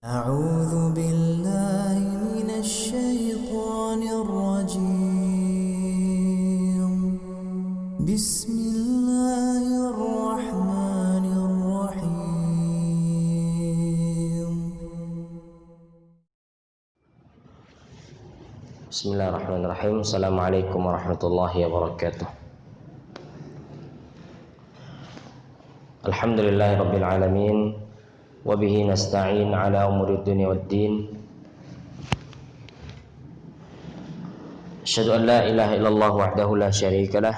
أعوذ بالله من الشيطان الرجيم بسم الله الرحمن الرحيم Bismillahirrahmanirrahim. Assalamualaikum warahmatullahi wabarakatuh. Alhamdulillahirabbil alamin wa bihi nasta'in ala umurid dunya waddin. Asyhadu an la ilaha illallah wahdahu la syarika lah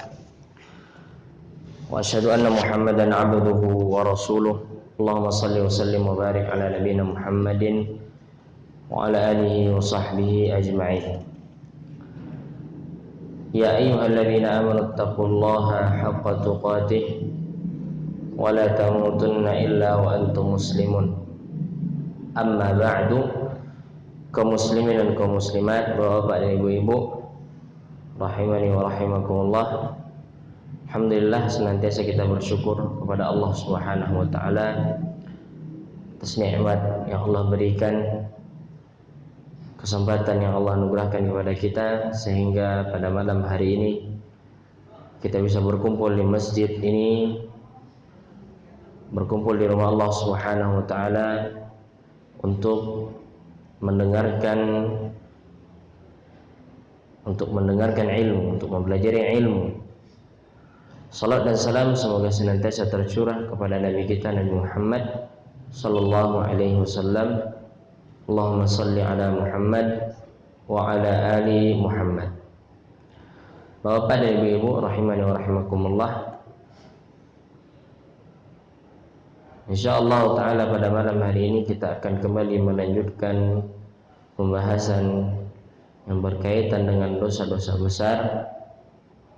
wa asyhadu anna Muhammadan 'abduhu wa rasuluh. Allahumma shalli wa sallim wa barik ala nabiyyina Muhammadin wa ala alihi wa sahbihi ajma'in. Ya ayyuhalladzina amanu taqullaha haqqa tuqatih wa la tamutunna illa wa antum muslimun. Amma ba'du, kaum muslimin dan kaum muslimat, bapak dan ibu-ibu rahimani wa rahimakumullah. Alhamdulillah, senantiasa kita bersyukur kepada Allah Subhanahu wa taala atas nikmat yang Allah berikan, kesempatan yang Allah anugerahkan kepada kita, sehingga pada malam hari ini kita bisa berkumpul di masjid ini, berkumpul di rumah Allah Subhanahu wa taala untuk mendengarkan ilmu, untuk mempelajari ilmu. Salat dan salam semoga senantiasa tercurah kepada Nabi kita Nabi Muhammad sallallahu alaihi wasallam. Allahumma salli ala Muhammad wa ala ali Muhammad. Bapak dan ibu-ibu rahimani wa rahimakumullah, insyaallah ta'ala pada malam hari ini kita akan kembali melanjutkan pembahasan yang berkaitan dengan dosa-dosa besar.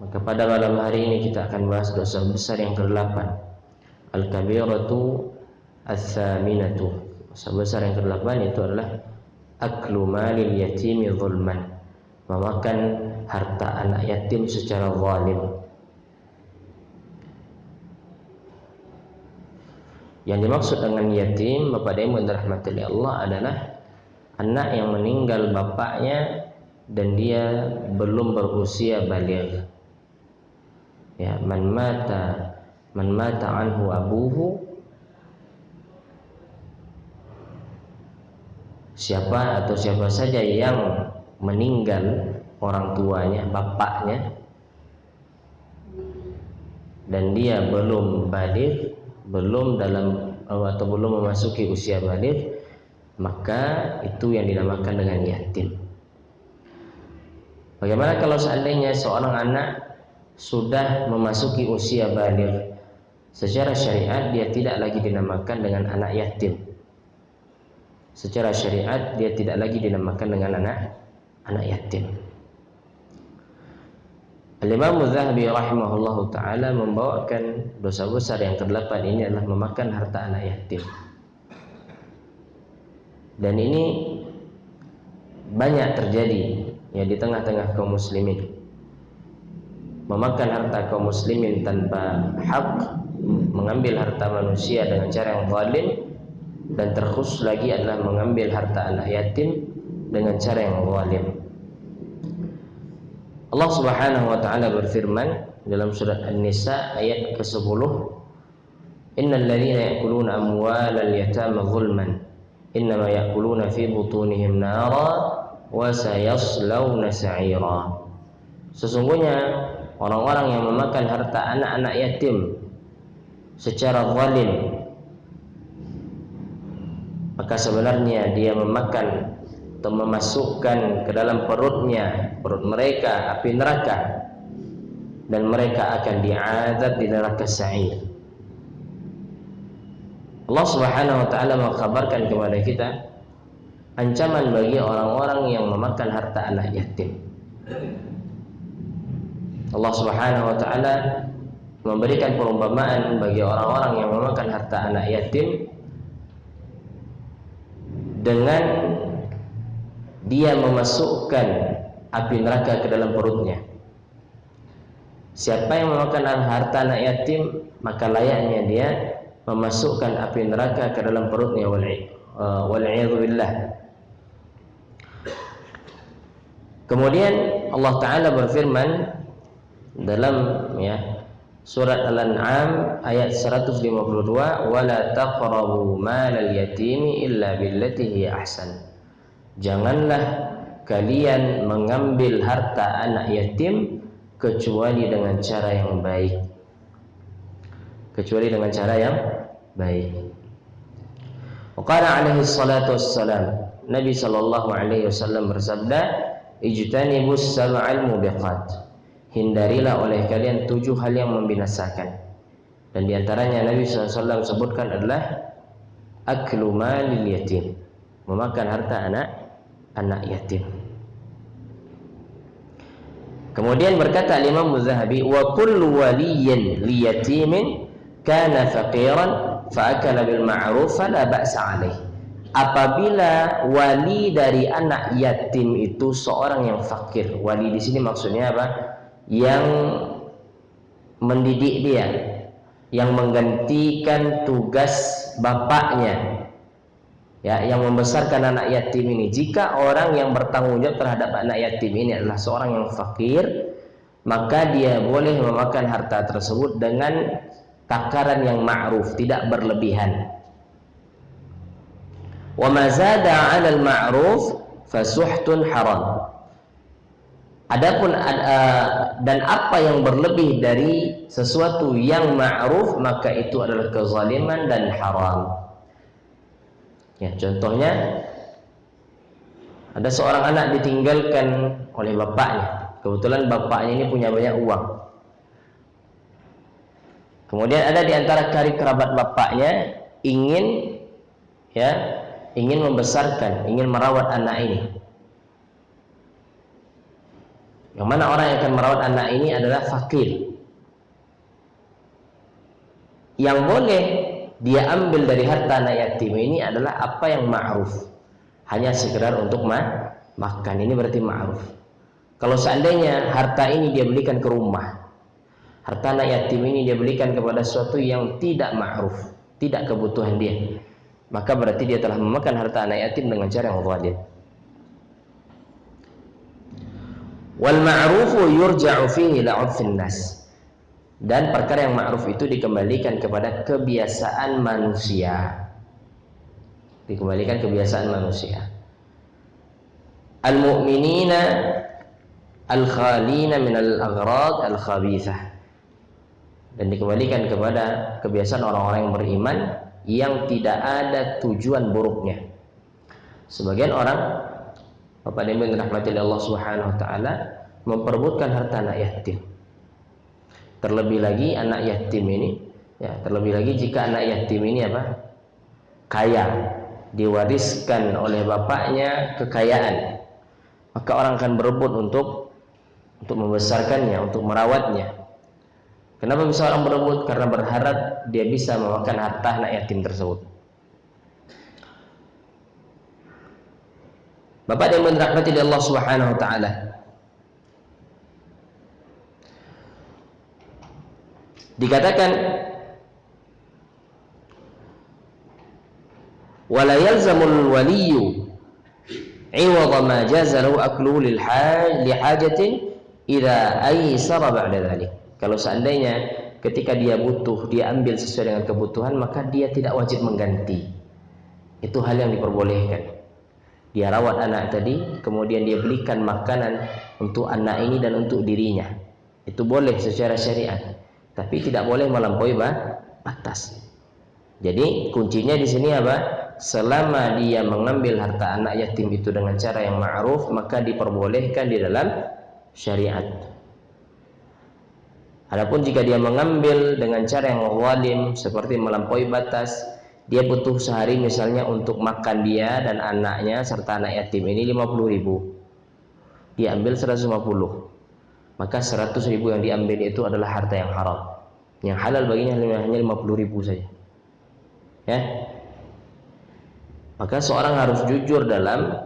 Maka pada malam hari ini kita akan bahas dosa besar yang ke-8, al-kabiratu ats-tsaminatu. Dosa besar yang ke-8 itu adalah aklu malil yatimi zulman, memakan harta anak yatim secara zalim. Yang dimaksud dengan yatim, Bapak dan Ibu dirahmati Allah, adalah anak yang meninggal bapaknya dan dia belum berusia baligh. Ya, man mata anhu abuhu, siapa saja yang meninggal orang tuanya, bapaknya, dan dia belum baligh, belum memasuki usia baligh, maka itu yang dinamakan dengan yatim. Bagaimana kalau seandainya seorang anak sudah memasuki usia baligh? Secara syariat dia tidak lagi dinamakan dengan anak yatim. Secara syariat dia tidak lagi dinamakan dengan anak yatim. Al-Imam Az-Zahabi rahimahullahu ta'ala membawakan dosa besar yang ke-8 ini adalah memakan harta anak yatim. Dan ini banyak terjadi ya di tengah-tengah kaum muslimin. Memakan harta kaum muslimin tanpa hak, mengambil harta manusia dengan cara yang zalim, dan terkhusus lagi adalah mengambil harta anak yatim dengan cara yang zalim. Allah Subhanahu wa taala berfirman dalam surat An-Nisa ayat ke-10, innal ladzina ya'kuluna amwalal yatama zulman innama ya'kuluna fi butunihim nara wa sayaslawna sa'ira. Sesungguhnya orang-orang yang memakan harta anak-anak yatim secara zalim, maka sebenarnya dia memakan atau memasukkan ke dalam perut mereka api neraka, dan mereka akan diazab di neraka sa'ir. Allah Subhanahu wa taala mengkabarkan kepada kita ancaman bagi orang-orang yang memakan harta anak yatim. Allah Subhanahu wa taala memberikan perumpamaan bagi orang-orang yang memakan harta anak yatim dengan dia memasukkan api neraka ke dalam perutnya. Siapa yang memakan harta anak yatim, maka layaknya dia memasukkan api neraka ke dalam perutnya, Wal'iyadzubillah. Kemudian Allah Ta'ala berfirman dalam surat Al-An'am ayat 152, wala taqrabu malal yatimi illa billati hiya ahsan. Janganlah kalian mengambil harta anak yatim kecuali dengan cara yang baik. Kecuali dengan cara yang baik. Qala alaihi salatu wassalam, Nabi sallallahu alaihi wasallam bersabda, ijtanibus sab'al mubiqat. Hindarilah oleh kalian 7 hal yang membinasakan. Dan diantaranya Nabi SAW sebutkan adalah aklu malil yatim, memakan harta anak yatim. Kemudian berkata Imam Az-Zahabi, wa kullu waliyyin liyatimin kana faqiran fa akala bil ma'ruf fala ba'sa alaih. Apabila wali dari anak yatim itu seorang yang fakir, wali di sini maksudnya apa? Yang mendidik dia, yang menggantikan tugas bapaknya, yang membesarkan anak yatim ini. Jika orang yang bertanggung jawab terhadap anak yatim ini adalah seorang yang fakir, maka dia boleh memakan harta tersebut dengan takaran yang ma'ruf, tidak berlebihan. Wa ma zada 'alal ma'ruf fasuhtun haram. Adapun dan apa yang berlebih dari sesuatu yang ma'ruf, maka itu adalah kezaliman dan haram. Contohnya ada seorang anak ditinggalkan oleh bapaknya. Kebetulan bapaknya ini punya banyak uang. Kemudian ada di antara karib kerabat bapaknya ingin membesarkan, ingin merawat anak ini. Yang mana orang yang akan merawat anak ini adalah fakir. Yang boleh dia ambil dari harta anak yatim ini adalah apa yang ma'ruf, hanya sekedar untuk makan. Ini berarti ma'ruf. Kalau seandainya harta ini dia belikan ke rumah, harta anak yatim ini dia belikan kepada sesuatu yang tidak ma'ruf, tidak kebutuhan dia, maka berarti dia telah memakan harta anak yatim dengan cara yang zalim. Wal ma'rufu yurja'u fihi ila 'urfin nas. Dan perkara yang ma'ruf itu dikembalikan kepada kebiasaan manusia. Dikembalikan kebiasaan manusia. Al-mu'minina al-khalina min al-aghrad al-khabithah. Dan dikembalikan kepada kebiasaan orang-orang yang beriman yang tidak ada tujuan buruknya. Sebagian orang, Bapak dan Ibu yang dirahmati Allah Subhanahu wa taala, memperebutkan harta anak yatim. Terlebih lagi anak yatim ini, terlebih lagi jika anak yatim ini kaya, diwariskan oleh bapaknya kekayaan, maka orang akan berebut untuk membesarkannya, untuk merawatnya. Kenapa bisa orang berebut? Karena berharap dia bisa memakan harta anak yatim tersebut. Bapak yang dirahmati Allah Subhanahu wa taala, dikatakan wala yalzamul waliyyu 'iwada ma jaza lahu akluhu li hajatin idza aysara ba'da dhalik. Kalau seandainya ketika dia butuh, dia ambil sesuai dengan kebutuhan, maka dia tidak wajib mengganti. Itu hal yang diperbolehkan. Dia rawat anak tadi, kemudian dia belikan makanan untuk anak ini dan untuk dirinya. Itu boleh secara syariat, tapi tidak boleh melampaui batas. Jadi kuncinya di sini selama dia mengambil harta anak yatim itu dengan cara yang ma'ruf, maka diperbolehkan di dalam syariat. Adapun jika dia mengambil dengan cara yang zalim seperti melampaui batas, dia butuh sehari misalnya untuk makan dia dan anaknya serta anak yatim ini 50.000. Dia ambil 150. Maka 100.000 yang diambil itu adalah harta yang haram. Yang halal baginya hanya 50.000 saja. Maka seorang harus jujur dalam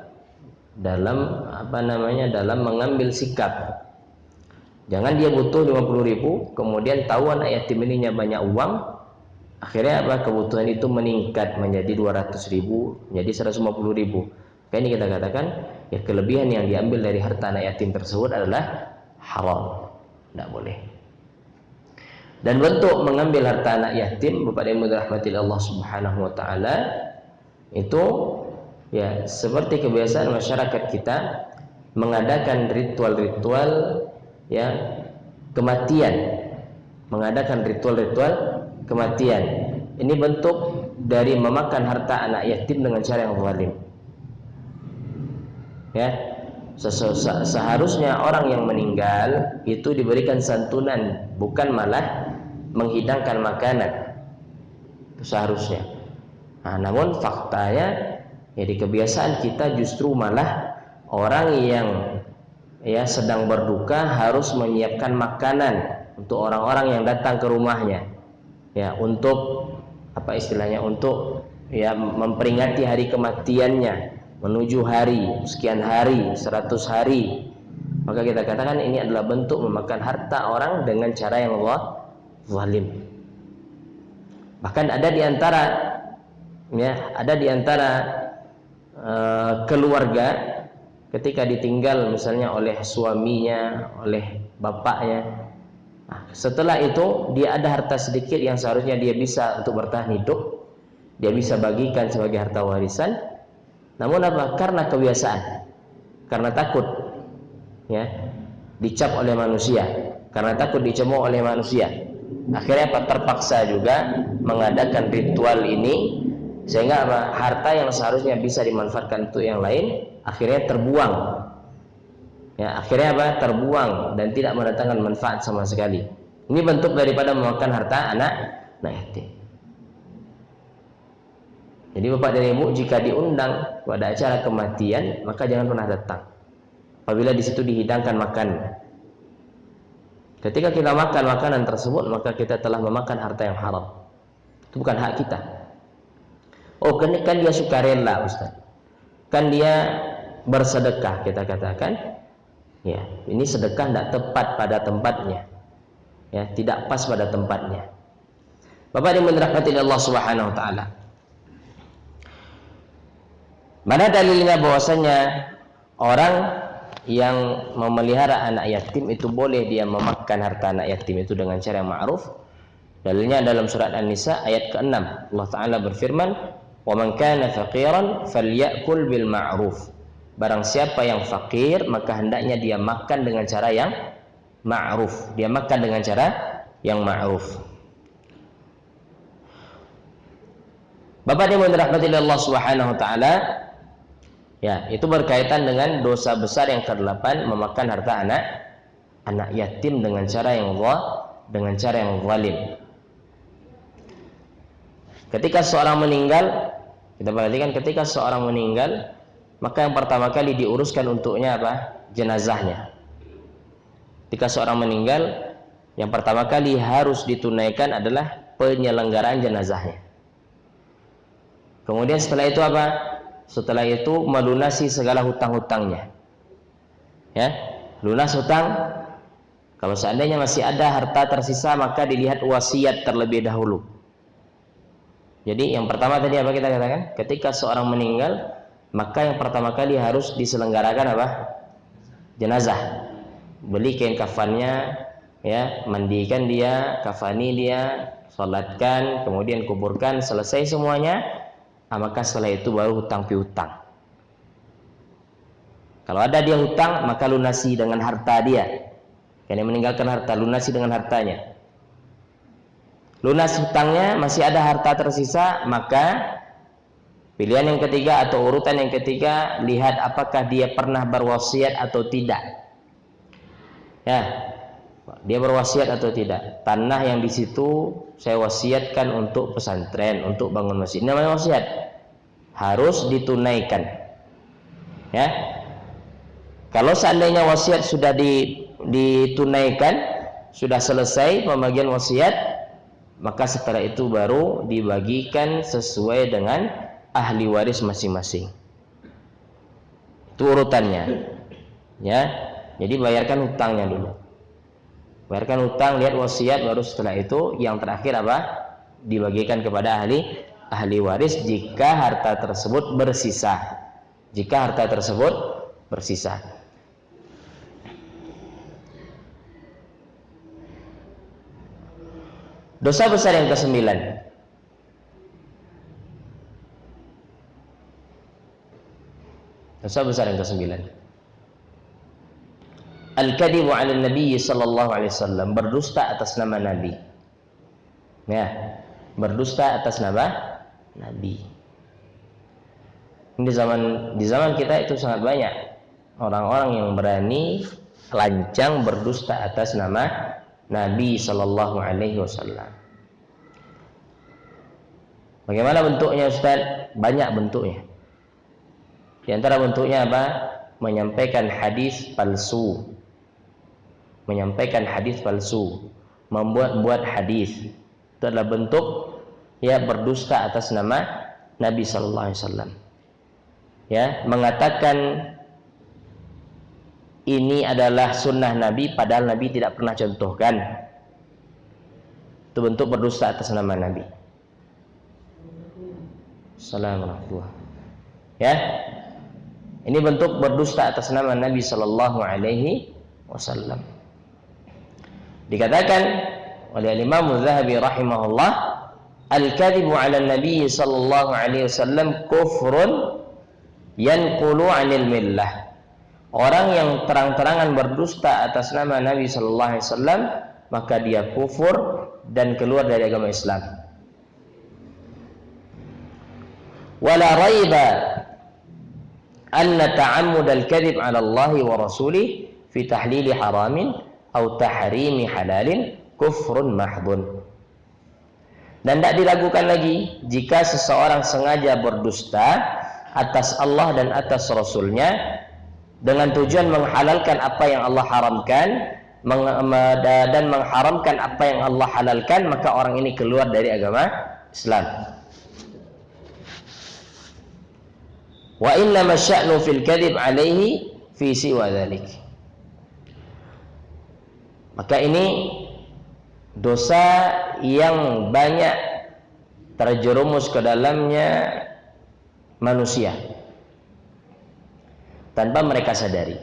mengambil sikap. Jangan dia butuh 50.000, kemudian tahu anak yatim ininya banyak uang, Akhirnya apa? Kebutuhan itu meningkat menjadi 200.000, menjadi 150.000. Maka ini kita katakan ya, kelebihan yang diambil dari harta anak yatim tersebut adalah haram, tidak boleh. Dan bentuk mengambil harta anak yatim, Bapak dan Ibu dirahmati Allah Subhanahu wa taala, itu ya seperti kebiasaan masyarakat kita mengadakan ritual-ritual ya kematian, mengadakan ritual-ritual kematian. Ini bentuk dari memakan harta anak yatim dengan cara yang zalim. Ya, seharusnya orang yang meninggal itu diberikan santunan, bukan malah menghidangkan makanan. Itu seharusnya. Nah, namun faktanya ya di kebiasaan kita justru malah orang yang ya sedang berduka harus menyiapkan makanan untuk orang-orang yang datang ke rumahnya. Ya, untuk apa istilahnya? Untuk ya memperingati hari kematiannya, menuju hari sekian hari, 100 hari. Maka kita katakan ini adalah bentuk memakan harta orang dengan cara yang zalim. Bahkan ada di antara keluarga ketika ditinggal misalnya oleh suaminya, oleh bapaknya, setelah itu dia ada harta sedikit yang seharusnya dia bisa untuk bertahan hidup, dia bisa bagikan sebagai harta warisan. Namun apa? Karena kebiasaan, karena takut ya dicap oleh manusia, karena takut dicemooh oleh manusia, akhirnya apa? Terpaksa juga mengadakan ritual ini, sehingga apa? Harta yang seharusnya bisa dimanfaatkan untuk yang lain akhirnya terbuang. Ya, akhirnya apa? Terbuang dan tidak mendatangkan manfaat sama sekali. Ini bentuk daripada memakan harta anak yatim. Jadi Bapak dan Ibu jika diundang pada acara kematian, maka jangan pernah datang apabila di situ dihidangkan makanan. Ketika kita makan makanan tersebut, maka kita telah memakan harta yang haram. Itu bukan hak kita. Oh, kan dia sukarela, Ustaz. Kan dia bersedekah, kita katakan. Ya, ini sedekah tidak tepat pada tempatnya. Ya, tidak pas pada tempatnya. Bapak yang dirahmati Allah Subhanahu wa taala. Mana dalilnya bahwasanya orang yang memelihara anak yatim itu boleh dia memakan harta anak yatim itu dengan cara yang ma'ruf? Dalilnya dalam surat An-Nisa ayat ke-6. Allah Ta'ala berfirman, "Wa man kana faqiran falyakul bil ma'ruf." Barang siapa yang fakir, maka hendaknya dia makan dengan cara yang ma'ruf. Dia makan dengan cara yang ma'ruf. Bapak yang dirahmati Allah Subhanahu wa taala, ya, itu berkaitan dengan dosa besar yang ke-8, memakan harta anak yatim dengan cara yang zalim. Ketika seorang meninggal, kita perhatikan ketika seorang meninggal, maka yang pertama kali diuruskan untuknya apa? Jenazahnya. Ketika seorang meninggal, yang pertama kali harus ditunaikan adalah penyelenggaraan jenazahnya. Kemudian setelah itu apa? Setelah itu melunasi segala hutang-hutangnya. Ya, lunas hutang. Kalau seandainya masih ada harta tersisa, maka dilihat wasiat terlebih dahulu. Jadi yang pertama tadi apa kita katakan? Ketika seorang meninggal, maka yang pertama kali harus diselenggarakan apa? Jenazah. Beli kain kafannya, ya, mandikan dia, kafani dia, salatkan, kemudian kuburkan, selesai semuanya. Maka setelah itu baru hutang piutang. Kalau ada dia hutang, maka lunasi dengan harta dia. Karena meninggalkan harta, lunasi dengan hartanya. Lunas hutangnya, masih ada harta tersisa, maka pilihan yang ketiga atau urutan yang ketiga, lihat apakah dia pernah berwasiat atau tidak. Ya, dia berwasiat atau tidak. Tanah yang di situ saya wasiatkan untuk pesantren, untuk bangun masjid. Ini namanya wasiat. Harus ditunaikan. Ya. Kalau seandainya wasiat sudah ditunaikan, sudah selesai pembagian wasiat, maka setelah itu baru dibagikan sesuai dengan ahli waris masing-masing. Itu urutannya. Ya. Jadi bayarkan hutangnya dulu. Bayarkan hutang, lihat wasiat, baru setelah itu yang terakhir apa? dibagikan kepada ahli waris jika harta tersebut bersisa. Jika harta tersebut bersisa. Dosa besar yang ke-9. Dosa besar yang ke-9. Al-kadhibu 'ala Nabi sallallahu alaihi wasallam, berdusta atas nama Nabi. Ya, berdusta atas nama Nabi. Di zaman kita itu sangat banyak orang-orang yang berani lancang berdusta atas nama Nabi sallallahu alaihi wasallam. Bagaimana bentuknya, Ustaz? Banyak bentuknya. Di antara bentuknya apa? Menyampaikan hadis palsu. Menyampaikan hadis palsu, membuat-buat hadis. Itu adalah bentuk ya berdusta atas nama Nabi sallallahu alaihi wasallam. Ya, mengatakan ini adalah sunnah Nabi padahal Nabi tidak pernah contohkan. Itu bentuk berdusta atas nama Nabi. Assalamualaikum. Ya. Ini bentuk berdusta atas nama Nabi sallallahu alaihi wasallam. Dikatakan oleh Imam Az-Zahabi rahimahullah, al-kadhibu 'ala an-nabi sallallahu alaihi wasallam kufrun yanqulu 'anil millah. Orang yang terang-terangan berdusta atas nama Nabi sallallahu alaihi wasallam, maka dia kufur dan keluar dari agama Islam. Wala raiba anna ta'ammud al-kadhib 'ala Allah wa rasulih fi tahlili haramin aw tahrimi halalin kufrun mahdun. Dan tidak diragukan lagi jika seseorang sengaja berdusta atas Allah dan atas Rasulnya dengan tujuan menghalalkan apa yang Allah haramkan dan mengharamkan apa yang Allah halalkan, maka orang ini keluar dari agama Islam. Wa innama sya'nu fil kadhib alaihi fi siwa dzalik. Maka ini dosa yang banyak terjerumus ke dalamnya manusia tanpa mereka sadari.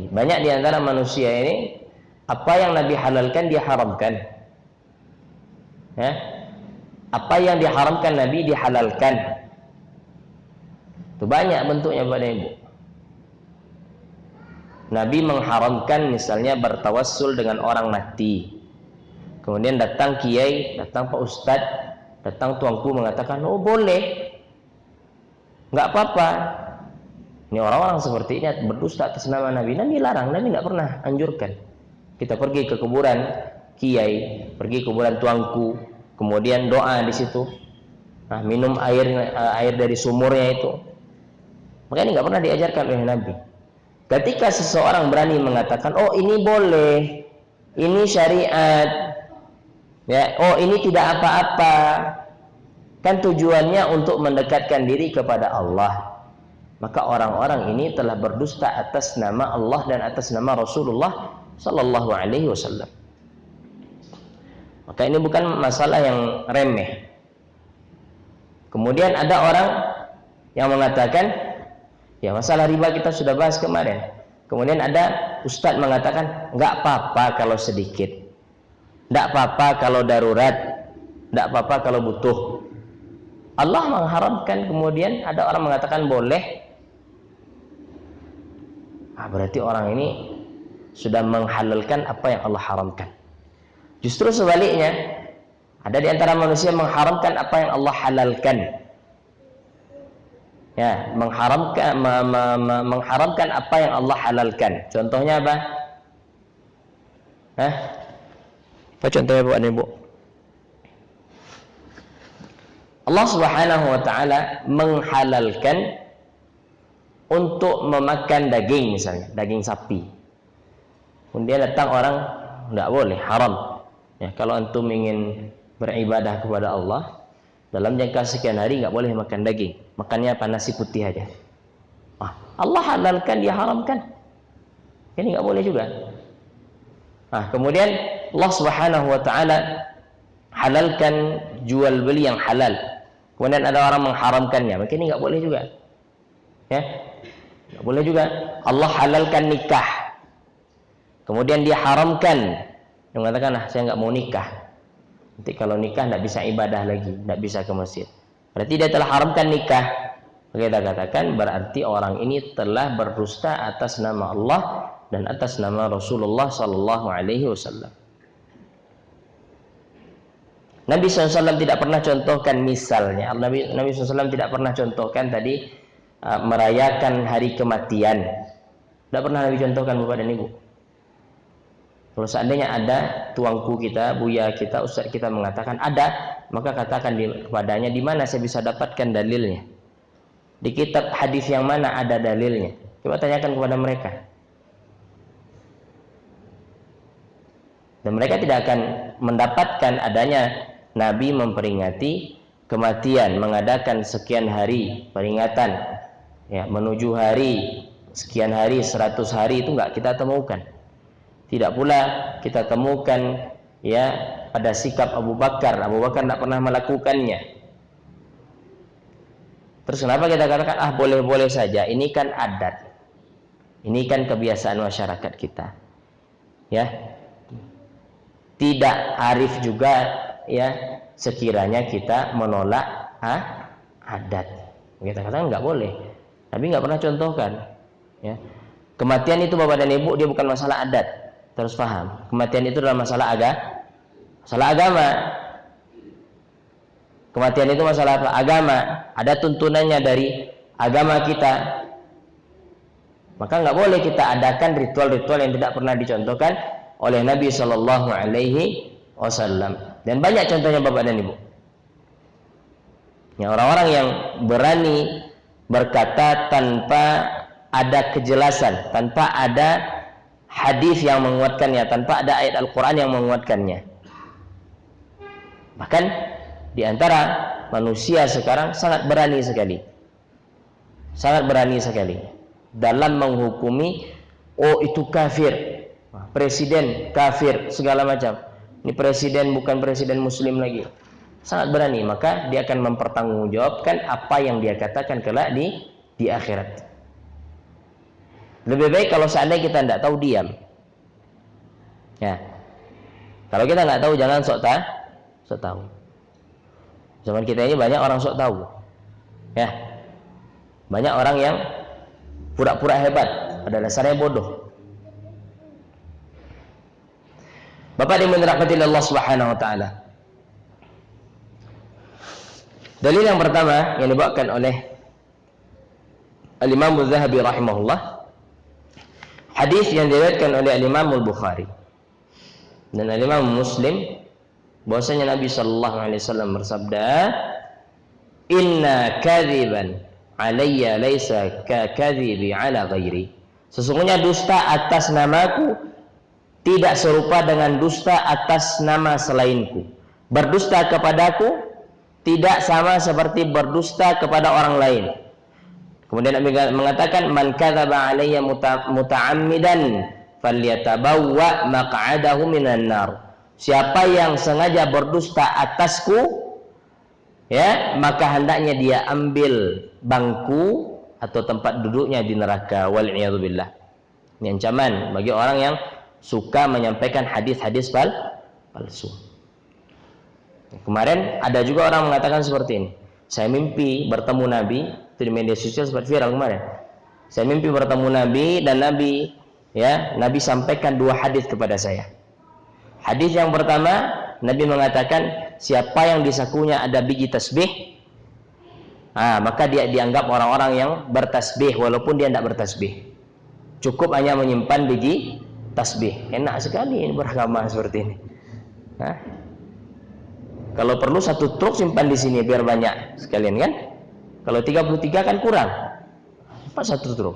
Banyak di antara manusia ini apa yang Nabi halalkan dia haramkan. Ya? Apa yang diharamkan Nabi dihalalkan. Itu banyak bentuknya Bapak dan Ibu. Nabi mengharamkan misalnya bertawassul dengan orang mati. Kemudian datang kiai, datang Pak Ustadz, datang tuanku mengatakan, oh boleh, nggak apa-apa. Ini orang-orang seperti ini berdusta atas nama Nabi. Nabi larang, Nabi nggak pernah anjurkan. Kita pergi ke kuburan kiai, pergi ke kuburan tuanku, kemudian doa di situ. Nah, minum air dari sumurnya itu. Maka ini nggak pernah diajarkan oleh Nabi. Ketika seseorang berani mengatakan, oh ini boleh, ini syariat, ya, oh ini tidak apa-apa, kan tujuannya untuk mendekatkan diri kepada Allah, maka orang-orang ini telah berdusta atas nama Allah dan atas nama Rasulullah Sallallahu Alaihi Wasallam. Maka ini bukan masalah yang remeh. Kemudian ada orang yang mengatakan, ya masalah riba kita sudah bahas kemarin. Kemudian ada ustadz mengatakan nggak apa-apa kalau sedikit, nggak apa-apa kalau darurat, nggak apa-apa kalau butuh. Allah mengharamkan, kemudian ada orang mengatakan boleh. Berarti orang ini sudah menghalalkan apa yang Allah haramkan. Justru sebaliknya, ada di antara manusia mengharamkan apa yang Allah halalkan. Ya, mengharamkan apa yang Allah halalkan. Contohnya apa? Apa contohnya Bapak dan Ibu? Allah Subhanahu wa taala menghalalkan untuk memakan daging, misalnya daging sapi. Kemudian datang orang, enggak boleh, haram. Ya, kalau antum ingin beribadah kepada Allah dalam jangka sekian hari enggak boleh makan daging. Makannya apa? Nasi putih aja. Allah halalkan, dia haramkan. Ini enggak boleh juga. Kemudian Allah Subhanahu wa taala halalkan jual beli yang halal. Kemudian ada orang mengharamkannya, maka ini nggak boleh juga. Ya. Nggak boleh juga. Allah halalkan nikah. Kemudian dia haramkan. Yang mengatakan, saya nggak mau nikah. Nanti kalau nikah nggak bisa ibadah lagi, nggak bisa ke masjid. Berarti dia telah haramkan nikah. Kita katakan berarti orang ini telah berdusta atas nama Allah dan atas nama Rasulullah Sallallahu Alaihi Wasallam. Nabi SAW tidak pernah contohkan misalnya. Nabi SAW tidak pernah contohkan tadi merayakan hari kematian. Tidak pernah Nabi contohkan Bapak dan Ibu. Kalau seandainya ada tuanku kita, buya kita, ustaz kita mengatakan ada, maka katakan kepadanya di mana saya bisa dapatkan dalilnya. Di kitab hadis yang mana ada dalilnya? Coba tanyakan kepada mereka. Dan mereka tidak akan mendapatkan adanya Nabi memperingati kematian, mengadakan sekian hari peringatan, ya, menuju hari sekian hari, 100 hari itu enggak kita temukan. Tidak pula kita temukan ya pada sikap Abu Bakar. Abu Bakar tidak pernah melakukannya. Terus kenapa kita katakan boleh-boleh saja? Ini kan adat. Ini kan kebiasaan masyarakat kita. Ya. Tidak arif juga ya sekiranya kita menolak adat. Kita katakan nggak boleh. Tapi nggak pernah contohkan. Ya. Kematian itu Bapak dan Ibu dia bukan masalah adat. Terus paham. Kematian itu adalah masalah agama. Kematian itu masalah apa? Agama. Ada tuntunannya dari agama kita. Maka nggak boleh kita adakan ritual-ritual yang tidak pernah dicontohkan oleh Nabi Shallallahu Alaihi Wasallam. Dan banyak contohnya Bapak dan Ibu. Ya, orang-orang yang berani berkata tanpa ada kejelasan, tanpa ada hadis yang menguatkannya, tanpa ada ayat Al-Quran yang menguatkannya. Bahkan di antara manusia sekarang sangat berani sekali. Sangat berani sekali dalam menghukumi, oh itu kafir, presiden kafir, segala macam. Ini presiden bukan presiden muslim lagi. Sangat berani, maka dia akan mempertanggungjawabkan apa yang dia katakan kelak di akhirat. Lebih baik kalau seandainya kita tidak tahu, diam. Ya. Kalau kita nggak tahu, jangan sok tahu. Zaman kita ini banyak orang sok tahu. Ya. Banyak orang yang pura-pura hebat, pada dasarnya bodoh. Bapak dirahmati Allah Subhanahu wa taala. Dalil yang pertama yang dibawakan oleh Al-Imam Az-Zahabi rahimahullah, hadis yang diriwayatkan oleh Al-Imam Al-Bukhari dan Al-Imam Muslim, bahwasanya Nabi sallallahu alaihi wasallam bersabda, "Inna kadhiban alayya laisa ka kadhibi ala ghairi." Sesungguhnya dusta atas namaku tidak serupa dengan dusta atas nama selainku. Berdusta kepadaku tidak sama seperti berdusta kepada orang lain. Kemudian Nabi mengatakan, man kadzaba alayya muta'ammidan falyatabawwa maq'adahu minan nar. Siapa yang sengaja berdusta atasku, ya, maka hendaknya dia ambil bangku atau tempat duduknya di neraka. Wal iyadzu billah. Ini ancaman bagi orang yang suka menyampaikan hadis-hadis palsu. Kemarin ada juga orang mengatakan seperti ini. Saya mimpi bertemu Nabi, itu di media sosial sempat viral kemarin. Saya mimpi bertemu Nabi dan Nabi sampaikan 2 hadis kepada saya. Hadis yang pertama, Nabi mengatakan siapa yang di sakunya ada biji tasbih, maka dia dianggap orang-orang yang bertasbih walaupun dia tidak bertasbih. Cukup hanya menyimpan biji tasbih. Enak sekali ini beragama seperti ini. Kalau perlu 1 truk simpan di sini biar banyak sekalian kan? Kalau 33 kan kurang. Apa 1 truk?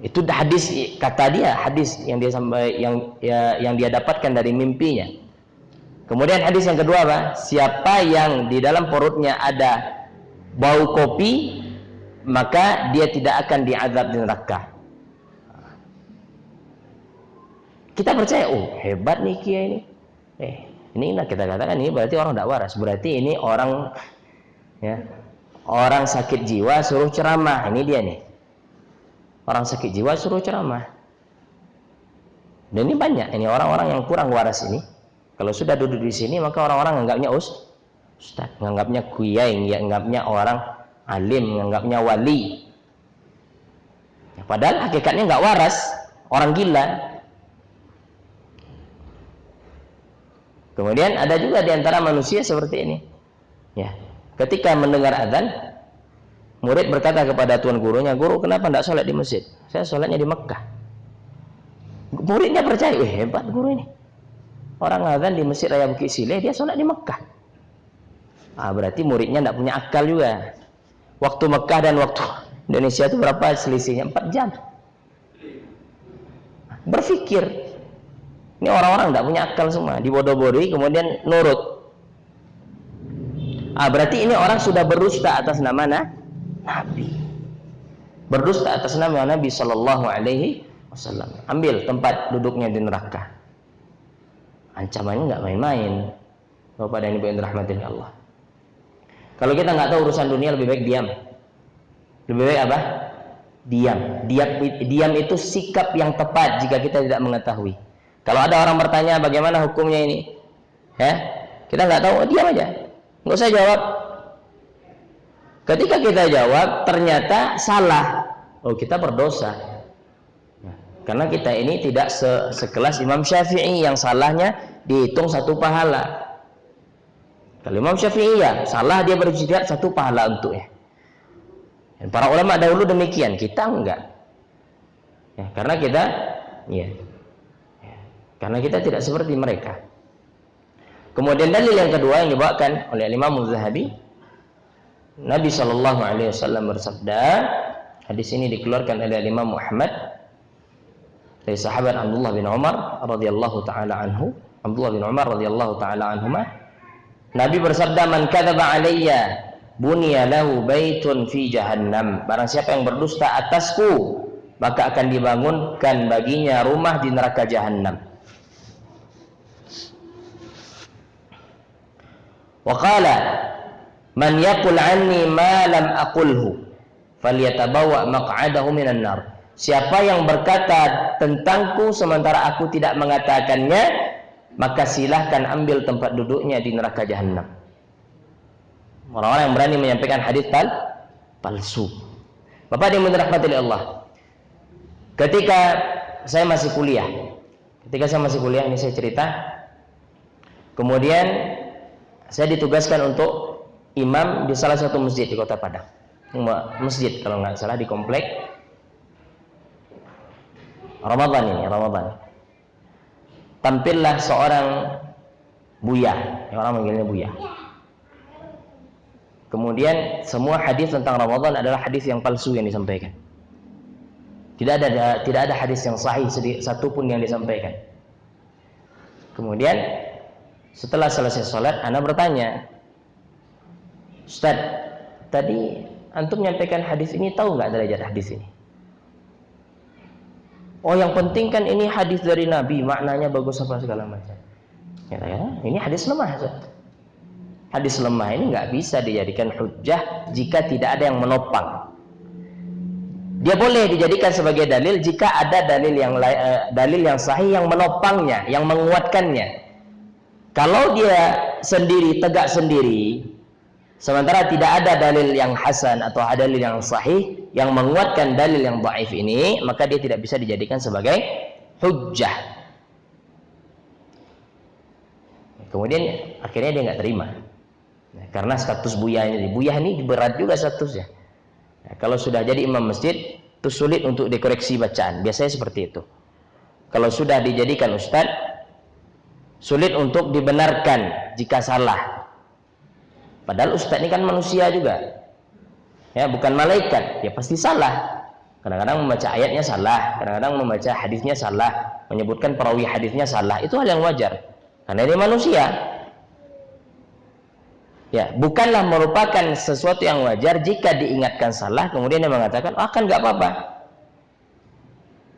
Itu hadis, kata dia, hadis yang dia yang dia dapatkan dari mimpinya. Kemudian hadis yang kedua apa? Siapa yang di dalam perutnya ada bau kopi, maka dia tidak akan diazab di neraka. Kita percaya, oh hebat nih kiai ini. Ini kita katakan ini berarti orang tidak waras. Berarti ini orang, ya, orang sakit jiwa suruh ceramah. Ini dia nih. Orang sakit jiwa suruh ceramah. Dan ini banyak. Ini orang-orang yang kurang waras ini. Kalau sudah duduk di sini, maka orang-orang anggapnya ustaz, menganggapnya kiai, menganggapnya orang alim, menganggapnya wali. Ya, padahal hakikatnya nggak waras, orang gila. Kemudian ada juga di antara manusia seperti ini. Ya, ketika mendengar azan, murid berkata kepada tuan gurunya, "Guru, kenapa tidak sholat di masjid? Saya sholatnya di Mekah." Muridnya percaya, hebat guru ini. Orang azan di Masjid Raya Bukit Sileh, dia sholat di Mekah. Berarti muridnya tidak punya akal juga. Waktu Mekah dan waktu Indonesia itu berapa selisihnya? 4 jam. Berpikir. Ini orang-orang tidak punya akal semua, dibodoh-bodohi kemudian nurut. Berarti ini orang sudah berdusta atas nama Nabi. Berdusta atas nama Nabi Sallallahu Alaihi Wasallam. Ambil tempat duduknya di neraka. Ancamannya nggak main-main. Bapak dan Ibu yang dirahmati Allah. Kalau kita nggak tahu urusan dunia, lebih baik diam. Lebih baik apa? Diam. Diam itu sikap yang tepat jika kita tidak mengetahui. Kalau ada orang bertanya bagaimana hukumnya ini, ya, kita nggak tahu, diam aja, nggak usah jawab. Ketika kita jawab ternyata salah, kita berdosa. Karena kita ini tidak sekelas Imam Syafi'i yang salahnya dihitung 1 pahala. Kalau Imam Syafi'i ya salah, dia berijtihad 1 pahala untuknya. Dan para ulama dahulu demikian, kita enggak. Ya, karena kita, karena kita tidak seperti mereka. Kemudian dalil yang kedua yang dibawakan oleh Imam Az-Zahabi, Nabi Shallallahu Alaihi Wasallam bersabda, hadis ini dikeluarkan oleh Imam Muhammad dari sahabat Abdullah bin Umar radhiyallahu taala anhu. Abdullah bin Umar radhiyallahu taala anhuma, Nabi bersabda, "Man kadzaba alayya bunya lahu baitun fi jahannam." Barang siapa yang berdusta atasku, maka akan dibangunkan baginya rumah di neraka jahannam. Wa qala man yaqul anni ma lam aqulhu falyatabawa maq'adahu minan nar. Siapa yang berkata tentangku sementara aku tidak mengatakannya, maka silahkan ambil tempat duduknya di neraka jahannam. Orang-orang yang berani menyampaikan hadis palsu. Bapak yang dirahmati oleh Allah. Ketika saya masih kuliah, ini saya cerita. Kemudian saya ditugaskan untuk imam di salah satu masjid di Kota Padang. Masjid kalau nggak salah di komplek Ramadan. Tampillah seorang buya, orang manggilnya buya. Kemudian semua hadis tentang Ramadan adalah hadis yang palsu yang disampaikan. Tidak ada hadis yang sahih satu pun yang disampaikan. Kemudian setelah selesai sholat, ana bertanya, "Ustaz, tadi antum menyampaikan hadis ini, tahu nggak derajat hadis ini?" "Oh, yang penting kan ini hadis dari Nabi, maknanya bagus apa segala macam." Ini hadis lemah. Hadis lemah ini nggak bisa dijadikan hujjah jika tidak ada yang menopang. Dia boleh dijadikan sebagai dalil jika ada dalil yang sahih yang menopangnya, yang menguatkannya. Kalau dia sendiri, tegak sendiri, sementara tidak ada dalil yang hasan atau ada dalil yang sahih yang menguatkan dalil yang dhaif ini, maka dia tidak bisa dijadikan sebagai hujjah. Kemudian akhirnya dia nggak terima. Karena status buya ini berat juga statusnya. Kalau sudah jadi imam masjid, itu sulit untuk dikoreksi bacaan. Biasanya seperti itu. Kalau sudah dijadikan ustadz, sulit untuk dibenarkan jika salah. Padahal ustadz ini kan manusia juga, ya, bukan malaikat, ya pasti salah. Kadang-kadang membaca ayatnya salah, kadang-kadang membaca hadisnya salah, menyebutkan perawi hadisnya salah. Itu hal yang wajar, karena ini manusia. Ya, bukanlah merupakan sesuatu yang wajar jika diingatkan salah, kemudian dia mengatakan, kan nggak apa-apa.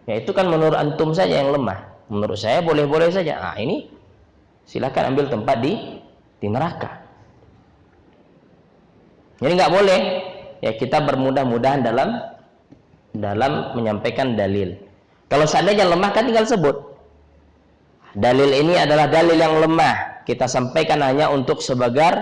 Ya, itu kan menurut antum saja yang lemah. menurut saya boleh-boleh saja. Nah, ini silakan ambil tempat di neraka. Jadi nggak boleh ya kita bermudah-mudahan dalam menyampaikan dalil. Kalau seandainya lemah kan tinggal sebut. Dalil ini adalah dalil yang lemah. Kita sampaikan hanya untuk sebagai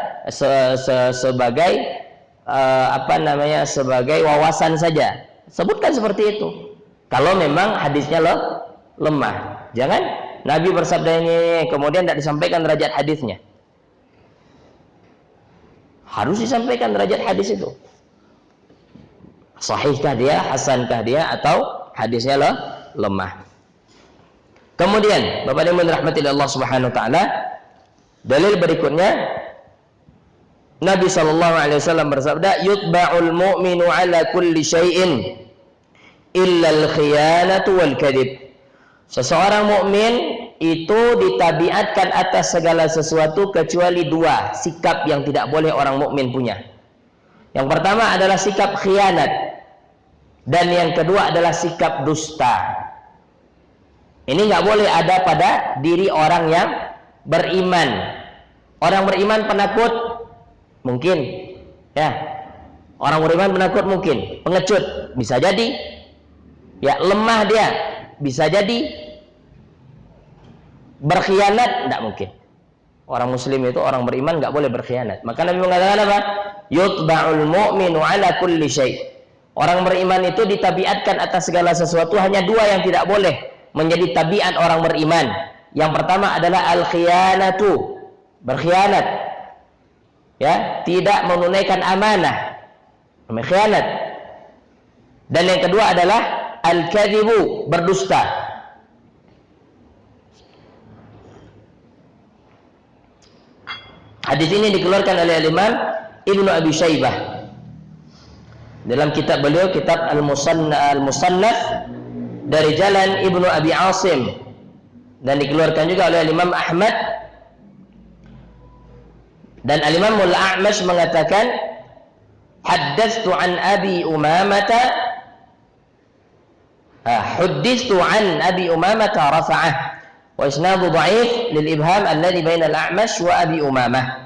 sebagai wawasan saja. Sebutkan seperti itu. Kalau memang hadisnya lemah. Jangan Nabi bersabda ini kemudian tidak disampaikan derajat hadisnya. Harus disampaikan derajat hadis itu. Sahihkah dia, hasankah dia, atau hadisnya lemah. Kemudian, Bapak dan Ibu dirahmati Allah Subhanahu wa taala, dalil berikutnya Nabi sallallahu alaihi wasallam bersabda, "Yutba'ul mu'minu 'ala kulli syai'in illa al-khiyanatu wal kadhib." Seseorang mukmin itu ditabiatkan atas segala sesuatu kecuali dua sikap yang tidak boleh orang mukmin punya. Yang pertama adalah sikap khianat, dan yang kedua adalah sikap dusta. Ini nggak boleh ada pada diri orang yang beriman. Orang beriman penakut mungkin, ya. Orang beriman penakut mungkin, pengecut bisa jadi, ya lemah dia bisa jadi, berkhianat tidak mungkin. Orang muslim itu, orang beriman nggak boleh berkhianat. Maka Nabi mengatakan apa? Yutba'ul mu'minu 'ala kulli syai'. Orang beriman itu ditabiatkan atas segala sesuatu, hanya dua yang tidak boleh menjadi tabiat orang beriman. Yang pertama adalah al-khiyanatu, berkhianat. Ya, tidak menunaikan amanah, berkhianat. Dan yang kedua adalah al-kadhibu, berdusta. Hadis ini dikeluarkan oleh Imam Ibnu Abi Syaibah dalam kitab beliau, kitab Al-Musannaf, dari jalan Ibnu Abi Asim, dan dikeluarkan juga oleh Imam Ahmad. Dan Al-Imam Al-A'mash mengatakan, haddatstu an Abi Umamata, haddatstu an Abi Umamata rafa'ah, wa isnadu dha'if lil ibham alladhi baina Al-A'mash wa Abi Umamah.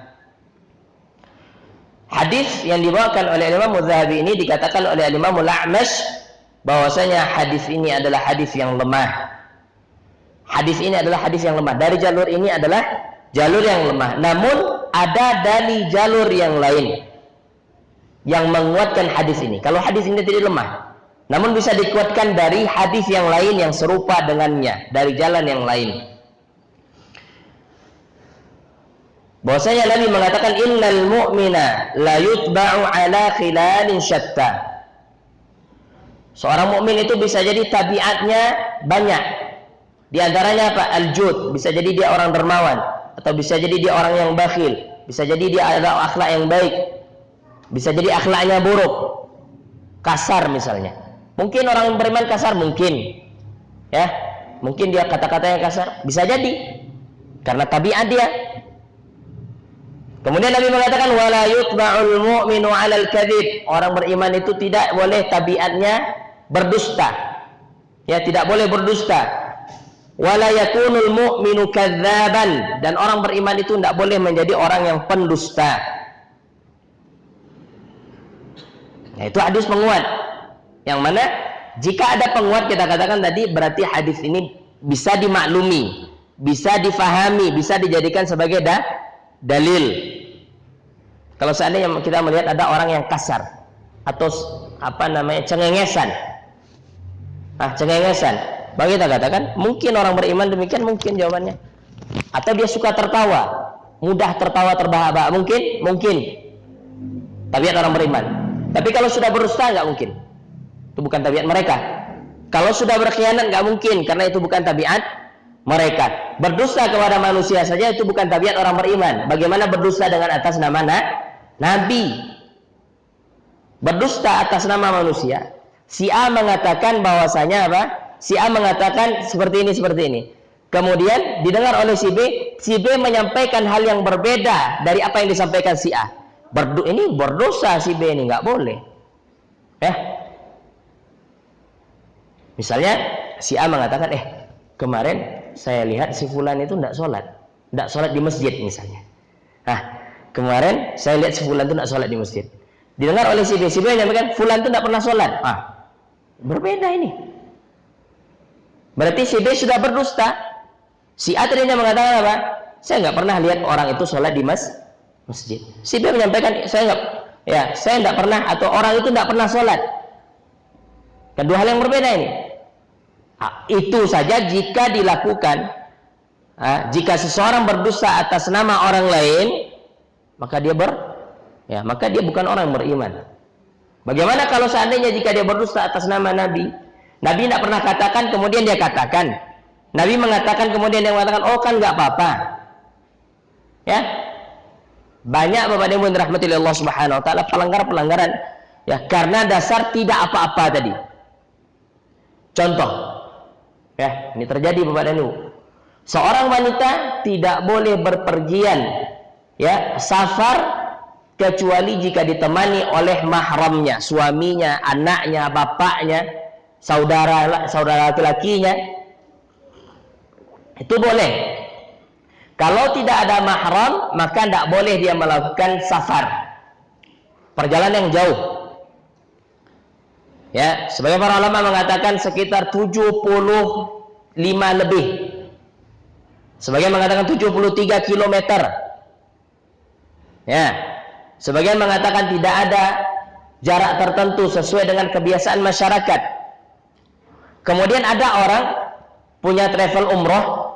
Hadis yang dibawakan oleh Imam Mudzahabi ini dikatakan oleh Imam Al-A'mash bahwasanya hadis ini adalah hadis yang lemah. Hadis ini adalah hadis yang lemah. Dari jalur ini adalah jalur yang lemah. Namun ada dari jalur yang lain yang menguatkan hadis ini. Kalau hadis ini tidak lemah, namun bisa dikuatkan dari hadis yang lain yang serupa dengannya, dari jalan yang lain. Bahwasanya Nabi mengatakan, innal mu'mina la yutba'u ala khilalin syatta. Seorang mukmin itu bisa jadi tabiatnya banyak. Di antaranya apa? Al-jud, bisa jadi dia orang dermawan, atau bisa jadi dia orang yang bakhil, bisa jadi dia ada akhlak yang baik, bisa jadi akhlaknya buruk, kasar misalnya. Mungkin orang yang beriman kasar, mungkin, ya, mungkin dia kata-katanya kasar, bisa jadi karena tabiat dia. Kemudian Nabi mengatakan, wala yutba'ul mu'minu 'alal kadhib. Orang beriman itu tidak boleh tabiatnya berdusta. Ya, tidak boleh berdusta. Wala yakunul mu'minu kadzaban, dan orang beriman itu tidak boleh menjadi orang yang pendusta. Nah, itu hadis penguat. Yang mana jika ada penguat, kita katakan tadi, berarti hadis ini bisa dimaklumi, bisa difahami, bisa dijadikan sebagai dalil. Kalau seandainya kita melihat ada orang yang kasar atau cengengesan, cengengesan, bagi kita katakan mungkin orang beriman demikian, mungkin jawabannya. Atau dia suka tertawa, mudah tertawa terbahak-bahak, mungkin. Tabiat orang beriman. Tapi kalau sudah berdusta nggak mungkin. Itu bukan tabiat mereka. Kalau sudah berkhianat nggak mungkin, karena itu bukan tabiat mereka. Berdusta kepada manusia saja itu bukan tabiat orang beriman. Bagaimana berdusta dengan atas nama Nabi? Berdusta atas nama manusia. Si A mengatakan bahwasanya apa? Si A mengatakan seperti ini. Kemudian didengar oleh si B menyampaikan hal yang berbeda dari apa yang disampaikan si A. Ini berdosa si B ini, nggak boleh. Ya. Misalnya si A mengatakan, kemarin saya lihat si fulan itu tidak sholat di masjid misalnya. Kemarin saya lihat si fulan itu tidak sholat di masjid. Didengar oleh si B menyampaikan fulan itu tidak pernah sholat. Berbeda ini. Berarti si B sudah berdusta. Si A tadinya mengatakan apa? Saya nggak pernah lihat orang itu sholat di masjid. Si B menyampaikan saya tidak pernah, atau orang itu tidak pernah sholat. Kedua hal yang berbeda ini. Itu saja jika dilakukan. Jika seseorang berdusta atas nama orang lain, maka dia bukan orang yang beriman. Bagaimana kalau seandainya jika dia berdusta atas nama Nabi? Nabi tidak pernah katakan, kemudian dia katakan. Nabi mengatakan, kemudian dia mengatakan, oh kan nggak apa-apa. Ya, banyak Bapak dan Ibu dirahmati Allah Subhanahu Wa Taala pelanggaran, ya karena dasar tidak apa-apa tadi. Contoh, ya ini terjadi Bapak dan Ibu. Seorang wanita tidak boleh berpergian, ya safar, kecuali jika ditemani oleh mahramnya, suaminya, anaknya, bapaknya, saudara laki-lakinya. Itu boleh. Kalau tidak ada mahram, maka tidak boleh dia melakukan safar, perjalanan yang jauh. Ya, sebagian para ulama mengatakan sekitar 75 lebih. Sebagian mengatakan 73 km. Ya. Sebagian mengatakan tidak ada jarak tertentu sesuai dengan kebiasaan masyarakat. Kemudian ada orang punya travel umroh,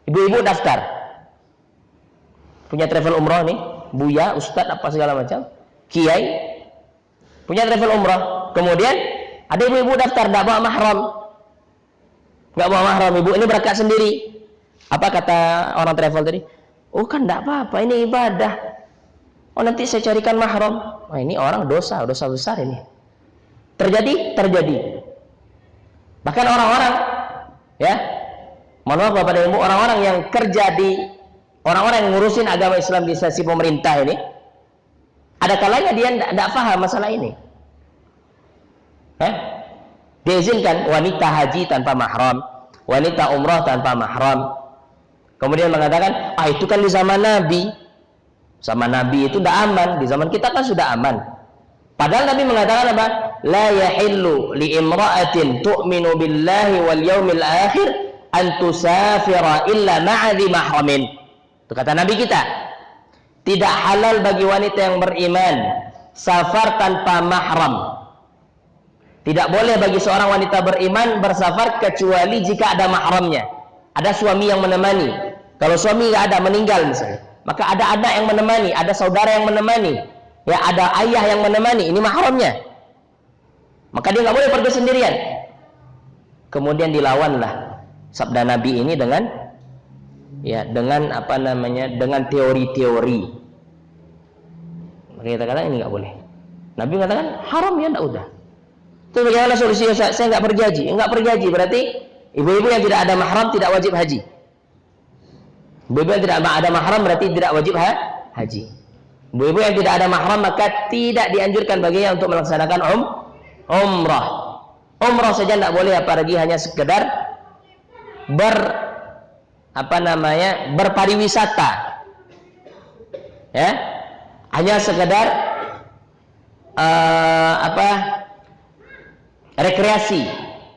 ibu-ibu daftar. Punya travel umroh nih, buya, ustadz, apa segala macam, kiai, punya travel umroh. Kemudian ada ibu-ibu daftar, tidak bawa mahram. Nggak bawa mahram, ibu ini berangkat sendiri. Apa kata orang travel tadi? Oh kan tidak apa-apa, ini ibadah. Oh nanti saya carikan mahram. Wah ini orang dosa besar ini. Terjadi. Bahkan orang-orang, ya, mohon maaf Bapak dan Ibu, orang-orang yang kerja orang-orang yang ngurusin agama Islam di sisi pemerintah ini, ada kalanya dia tidak paham masalah ini. Diizinkan wanita haji tanpa mahram, wanita umrah tanpa mahram. Kemudian mengatakan, itu kan di zaman Nabi. Sama Nabi itu tidak aman, di zaman kita kan sudah aman. Padahal Nabi mengatakan apa? La yahillu li imra'atin tu'minu billahi wal yawmil akhir an tusafira illa ma'adhi mahramin. Itu kata Nabi kita. Tidak halal bagi wanita yang beriman safar tanpa mahram. Tidak boleh bagi seorang wanita beriman bersafar kecuali jika ada mahramnya. Ada suami yang menemani. Kalau suami nggak ada, meninggal misalnya, maka ada anak yang menemani, ada saudara yang menemani, ya ada ayah yang menemani. Ini mahramnya. Maka dia nggak boleh pergi sendirian. Kemudian dilawanlah sabda Nabi ini dengan dengan teori-teori. Maka kita katakan ini nggak boleh. Nabi mengatakan haram, ya nggak udah. Itu bagaimana solusinya? Saya nggak pergi haji. Nggak pergi haji berarti ibu-ibu yang tidak ada mahram tidak wajib haji. Ibu-ibu yang tidak ada mahram berarti tidak wajib haji. Ibu-ibu yang tidak ada mahram maka tidak dianjurkan baginya untuk melaksanakan umrah. Umrah saja tidak boleh, apalagi hanya sekedar berpariwisata. Ya. Hanya sekedar rekreasi.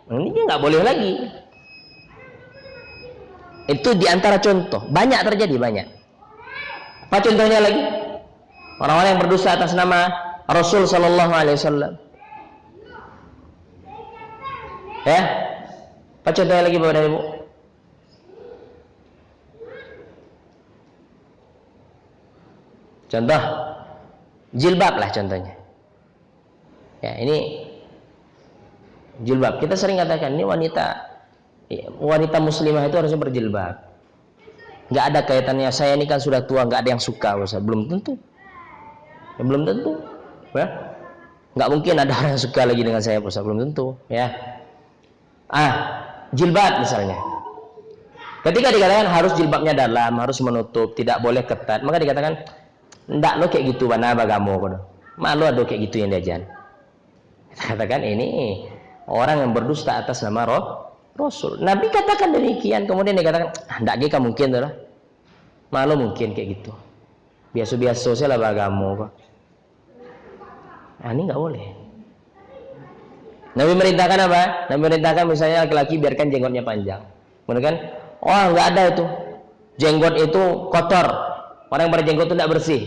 Ini nggak boleh lagi. Itu diantara contoh, banyak terjadi, banyak. Apa contohnya lagi? Orang-orang yang berdosa atas nama Rasul Sallallahu Alaihi Wasallam. Ya, apa contohnya lagi Bapak dan Ibu? Contoh, jilbab lah contohnya. Ya, ini jilbab. Kita sering katakan ini wanita muslimah itu harusnya berjilbab. Nggak ada kaitannya, saya ini kan sudah tua, nggak ada yang suka, Ustaz. Belum tentu. Ya, belum tentu. Ya. Nggak mungkin ada orang yang suka lagi dengan saya, Ustaz. Belum tentu. Ya. Jilbab misalnya. Ketika dikatakan harus jilbabnya dalam, harus menutup, tidak boleh ketat, maka dikatakan ndak lo kayak gitu, mana bagamu kono. Malu ada kayak gitu yang diajan. Kita katakan ini orang yang berdusta atas nama Rasul. Nabi katakan demikian, kemudian dia katakan, "Ndak ge mungkin tuh lah." Malu mungkin kayak gitu. Biasa-biasa saya lah beragama kok. Nah, ini nggak boleh. Nabi merintahkan apa? Nabi merintahkan misalnya laki-laki biarkan jenggotnya panjang. Kemudian kan, oh nggak ada itu. Jenggot itu kotor. Orang yang berjenggot itu tidak bersih.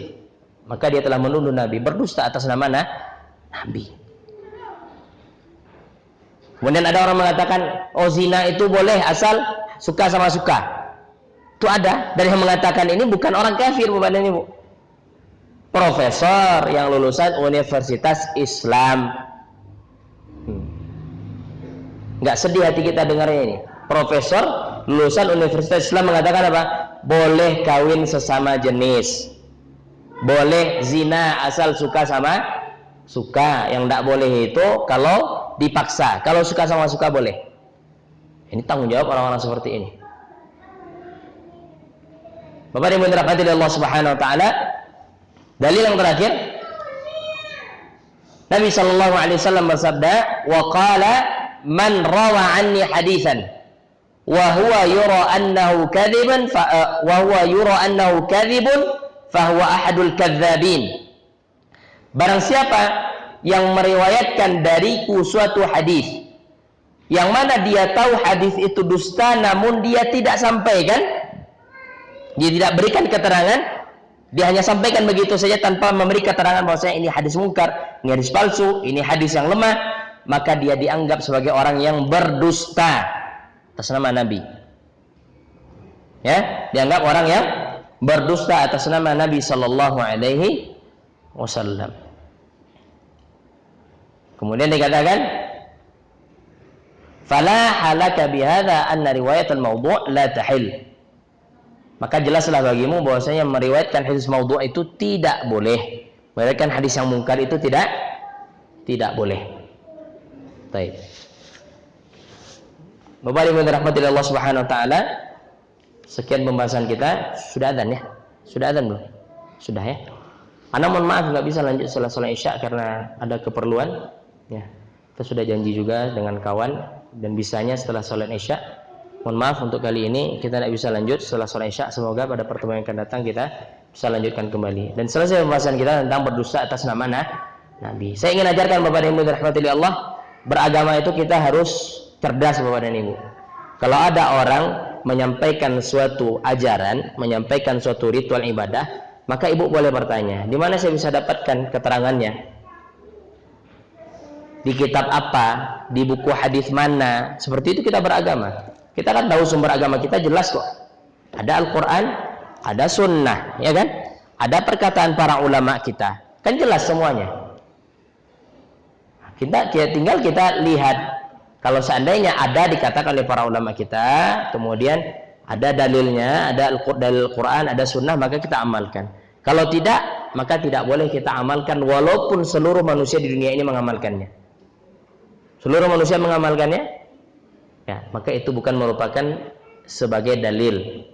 Maka dia telah menuduh Nabi berdusta atas nama Nabi. Kemudian ada orang mengatakan, oh zina itu boleh asal suka sama suka. Itu ada. Dan yang mengatakan ini bukan orang kafir, Bapak dan Ibu. Profesor yang lulusan Universitas Islam. Nggak sedih hati kita dengarnya ini. Profesor lulusan Universitas Islam mengatakan apa? Boleh kawin sesama jenis. Boleh zina asal suka sama suka. Yang tidak boleh itu kalau dipaksa. Kalau suka sama suka boleh. Ini tanggung jawab orang-orang seperti ini. Bapak yang dirahmati oleh Allah Subhanahu wa taala, dalil yang terakhir, Nabi sallallahu alaihi wasallam bersabda, "Wa qala man rawa anni haditsan wa huwa yura annahu kadhiban wa huwa yura annahu kadhibun fa huwa ahadul kadzdzabin." Barang siapa yang meriwayatkan dariku suatu hadis yang mana dia tahu hadis itu dusta namun dia tidak sampaikan, dia tidak berikan keterangan, dia hanya sampaikan begitu saja tanpa memberi keterangan bahwasanya ini hadis mungkar, ini hadis palsu, ini hadis yang lemah, maka dia dianggap sebagai orang yang berdusta atas nama Nabi. Ya, dianggap orang yang berdusta atas nama Nabi sallallahu alaihi wasallam. Kemudian dikatakan, "Fala halaka bihadza anna riwayat al-mawdu' la tahil." Maka jelaslah bagimu bahwasanya meriwayatkan hadis maudhu' itu tidak boleh. Meriwayatkan hadis yang mungkar itu tidak boleh. Baik. Bapak Ibu dirahmati Allah Subhanahu wa taala, sekian pembahasan kita. Sudah adzan ya? Sudah adzan belum? Sudah ya? Ana mohon maaf nggak bisa lanjut setelah salat Isya karena ada keperluan ya. Kita sudah janji juga dengan kawan dan bisanya setelah salat Isya. Mohon maaf untuk kali ini kita tidak bisa lanjut setelah sholat Isya. Semoga pada pertemuan yang akan datang kita bisa lanjutkan kembali. Dan selesai pembahasan kita tentang berdusta atas nama Nabi. Saya ingin ajarkan Bapak dan Ibu dirahmati Allah, beragama itu kita harus cerdas Bapak dan Ibu. Kalau ada orang menyampaikan suatu ajaran, menyampaikan suatu ritual ibadah, maka Ibu boleh bertanya, di mana saya bisa dapatkan keterangannya? Di kitab apa? Di buku hadis mana? Seperti itu kita beragama. Kita kan tahu sumber agama kita jelas kok. Ada Al-Quran, ada Sunnah, ya kan? Ada perkataan para ulama kita, kan jelas semuanya. Kita tinggal kita lihat. Kalau seandainya ada dikatakan oleh para ulama kita, kemudian ada dalilnya, ada dalil Al-Quran, ada Sunnah, maka kita amalkan. Kalau tidak, maka tidak boleh kita amalkan walaupun seluruh manusia di dunia ini mengamalkannya. Seluruh manusia mengamalkannya, ya, maka itu bukan merupakan sebagai dalil.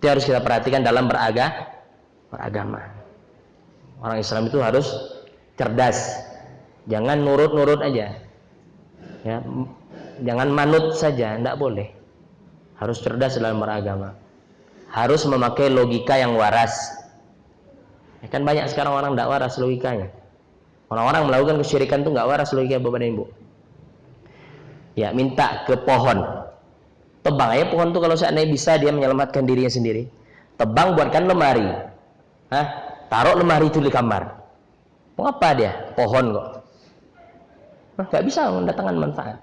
Itu harus kita perhatikan dalam beragama. Orang Islam itu harus cerdas. Jangan nurut-nurut aja. Ya, jangan manut saja, tidak boleh. Harus cerdas dalam beragama. Harus memakai logika yang waras. Ya, kan banyak sekarang orang tidak waras logikanya. Orang-orang melakukan kesyirikan itu nggak waras logika Bapak dan Ibu. Ya, minta ke pohon. Tebang aja pohon tuh kalau seandainya bisa dia menyelamatkan dirinya sendiri. Tebang buatkan lemari. Taruh lemari itu di kamar. Mau apa dia? Pohon kok. Nggak bisa mendatangkan manfaat.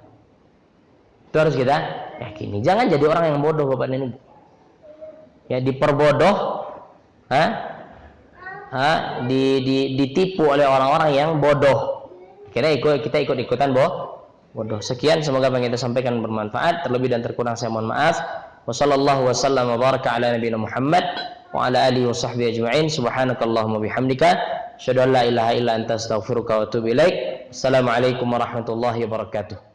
Itu harus kita yakini. Jangan jadi orang yang bodoh Bapak dan Ibu. Ya, diperbodoh, ditipu oleh orang-orang yang bodoh. Kita ikut-ikutan bodoh. Sekian, semoga apa yang kita sampaikan bermanfaat. Terlebih dan terkurang saya mohon maaf. Wassallallahu wasallam wa baraka ala nabiyina Muhammad wa ala alihi wa sahbihi ajma'in. Subhanakallahumma bihamdika asyhadu an la ilaha illa anta astaghfiruka wa atubu ilaik. Assalamualaikum warahmatullahi wabarakatuh.